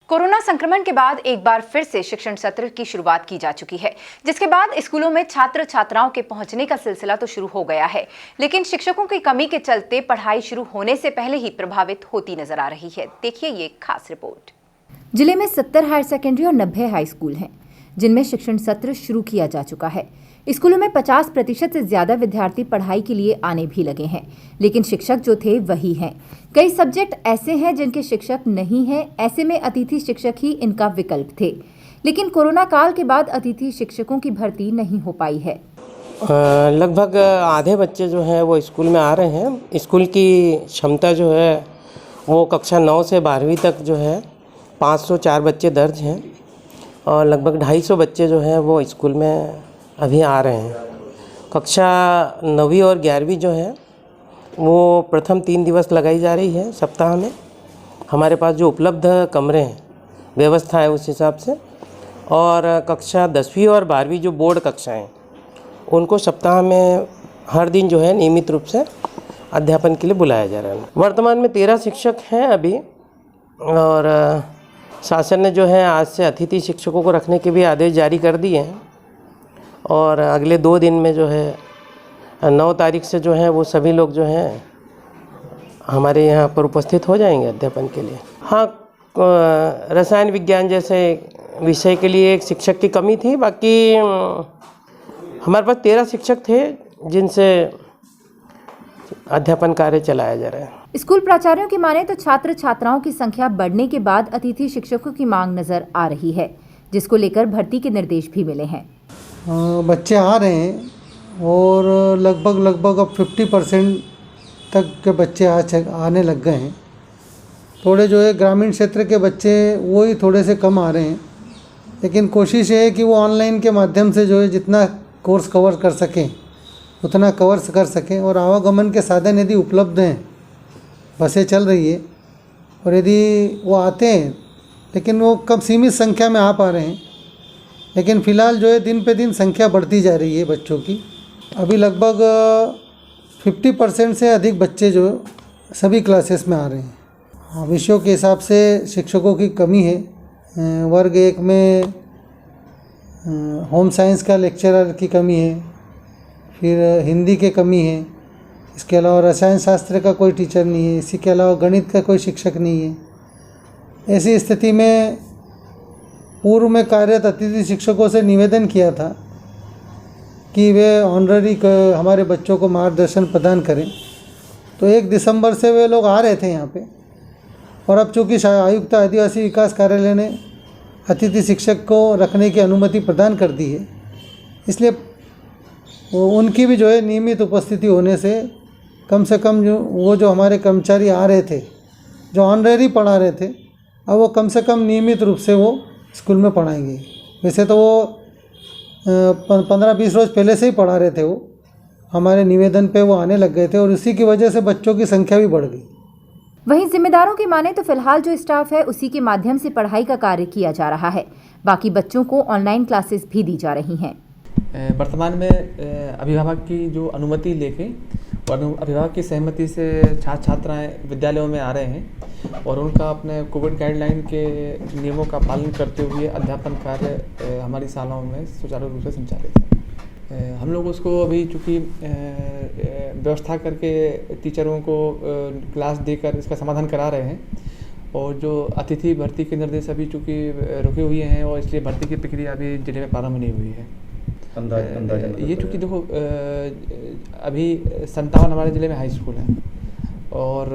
Corona संक्रमण के बाद एक बार फिर से शिक्षण सत्र की शुरुआत की जा चुकी है, जिसके बाद स्कूलों में छात्र छात्राओं के पहुंचने का सिलसिला तो शुरू हो गया है, लेकिन शिक्षकों की कमी के चलते पढ़ाई शुरू होने से पहले ही प्रभावित होती नजर आ रही है। देखिए ये खास रिपोर्ट। जिले में 70 हायर सेकेंडरी और 90 हाई स्कूल हैं, जिनमें शिक्षण सत्र शुरू किया जा चुका है। स्कूलों में 50% से ज्यादा विद्यार्थी पढ़ाई के लिए आने भी लगे हैं, लेकिन शिक्षक जो थे वही हैं। कई सब्जेक्ट ऐसे हैं जिनके शिक्षक नहीं हैं, ऐसे में अतिथि शिक्षक ही इनका विकल्प थे। लेकिन कोरोना काल के बाद अतिथि शिक्षकों की भर्ती नहीं हो पाई है। लगभग आधे बच्चे जो हैं वो स्कूल में आ रहे हैं। स्कूल की क्षमता जो है वो कक्षा 9 से 12वीं तक जो है 504 बच्चे दर्ज हैं और लगभग 250 बच्चे जो हैं वो स्कूल में अभी आ रहे हैं। कक्षा 9वीं और 11वीं जो है वो प्रथम 3 दिवस लगाई जा रही है सप्ताह में। हमारे पास जो उपलब्ध कमरे हैं, व्यवस्था है उस हिसाब से, और कक्षा 10वीं और 12वीं जो बोर्ड कक्षाएं उनको सप्ताह में हर दिन जो है नियमित रूप से अध्यापन के लिए बुलाया जा रहा है। वर्तमान में 13 शिक्षक हैं अभी, और शासन ने जो है आज से अतिथि शिक्षकों को रखने के भी आदेश जारी कर दिए हैं और अगले 2 दिन में जो है 9 तारीख से जो है वो सभी लोग जो हैं हमारे यहाँ पर उपस्थित हो जाएंगे अध्यापन के लिए। हाँ, रसायन विज्ञान जैसे विषय के लिए एक शिक्षक की कमी थी। बाकी हमारे पास 13 शिक्षक थे जिनसे अध्यापन कार्य चलाया जा रहा है। स्कूल प्राचार्यों की माने तो छात्र छात्राओं की संख्या बढ़ने के बाद अतिथि शिक्षकों की मांग नजर आ रही है, जिसको लेकर भर्ती के निर्देश भी मिले हैं। बच्चे आ रहे हैं और लगभग अब 50% तक के बच्चे आने लग गए हैं। थोड़े जो है ग्रामीण क्षेत्र के बच्चे वो ही थोड़े से कम आ रहे हैं, लेकिन कोशिश ये है कि वो ऑनलाइन के माध्यम से जो है जितना कोर्स कवर कर सकें उतना कवर कर सकें। और आवागमन के साधन यदि उपलब्ध हैं, बसें चल रही है और यदि वो आते हैं, लेकिन वो कम सीमित संख्या में आ पा रहे हैं। लेकिन फ़िलहाल जो है दिन पे दिन संख्या बढ़ती जा रही है बच्चों की। अभी लगभग 50% से अधिक बच्चे जो सभी क्लासेस में आ रहे हैं। विषयों के हिसाब से शिक्षकों की कमी है। वर्ग 1 में होम साइंस का लेक्चरर की कमी है, फिर हिंदी की कमी है, इसके अलावा रसायन शास्त्र का कोई टीचर नहीं है, इसी के अलावा गणित का कोई शिक्षक नहीं है। ऐसी स्थिति में पूर्व में कार्यरत अतिथि शिक्षकों से निवेदन किया था कि वे ऑनररी हमारे बच्चों को मार्गदर्शन प्रदान करें। तो 1 दिसंबर से वे लोग आ रहे थे यहाँ पे, और अब चूँकि आयुक्त आदिवासी विकास कार्यालय ने अतिथि शिक्षक को रखने की अनुमति प्रदान कर दी है, इसलिए उनकी भी जो है नियमित उपस्थिति होने से कम जो हमारे कर्मचारी आ रहे थे, जो ऑनररी पढ़ा रहे थे, अब वो कम से कम नियमित रूप से वो स्कूल में पढ़ाएंगे। वैसे तो वो 15-20 रोज़ पहले से ही पढ़ा रहे थे, वो हमारे निवेदन पे वो आने लग गए थे और इसी की वजह से बच्चों की संख्या भी बढ़ गई। वहीं जिम्मेदारों की माने तो फिलहाल जो स्टाफ है उसी के माध्यम से पढ़ाई का कार्य किया जा रहा है। बाकी बच्चों को ऑनलाइन क्लासेस भी दी जा रही हैं। वर्तमान में अभिभावक की जो अनुमति लेके और अभिभावक की सहमति से छात्र छात्राएँ विद्यालयों में आ रहे हैं और उनका अपने कोविड गाइडलाइन के नियमों का पालन करते हुए अध्यापन कार्य हमारी शालाओं में सुचारू रूप से संचालित है। हम लोग उसको अभी चूँकि व्यवस्था करके टीचरों को क्लास देकर इसका समाधान करा रहे हैं, और जो अतिथि भर्ती के निर्देश अभी चूँकि रुके हुए हैं और इसलिए भर्ती की प्रक्रिया अभी जिले में प्रारंभ नहीं हुई है। ये चूँकि देखो अभी 57 हमारे ज़िले में हाई स्कूल हैं और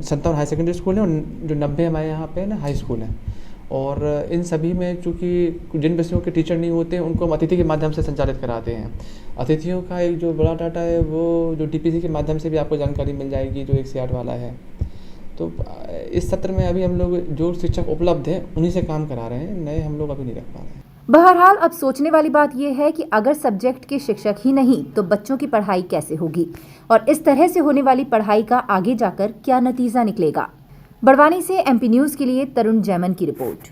57 हाई सेकेंडरी स्कूल हैं, और जो 90 हमारे यहाँ पे ना हाई स्कूल हैं। और इन सभी में चूँकि जिन विषयों के टीचर नहीं होते हैं उनको हम अतिथि के माध्यम से संचालित कराते हैं। अतिथियों का एक जो बड़ा डाटा है वो जो DPC के माध्यम से भी आपको जानकारी मिल जाएगी, जो 1 से 8 वाला है। तो इस सत्र में अभी हम लोग जो शिक्षक उपलब्ध हैं उन्हीं से काम करा रहे हैं, नए हम लोग अभी नहीं रख पा रहे हैं। बहरहाल अब सोचने वाली बात यह है कि अगर सब्जेक्ट के शिक्षक ही नहीं तो बच्चों की पढ़ाई कैसे होगी, और इस तरह से होने वाली पढ़ाई का आगे जाकर क्या नतीजा निकलेगा। बड़वानी से MP न्यूज़ के लिए तरुण जैमन की रिपोर्ट।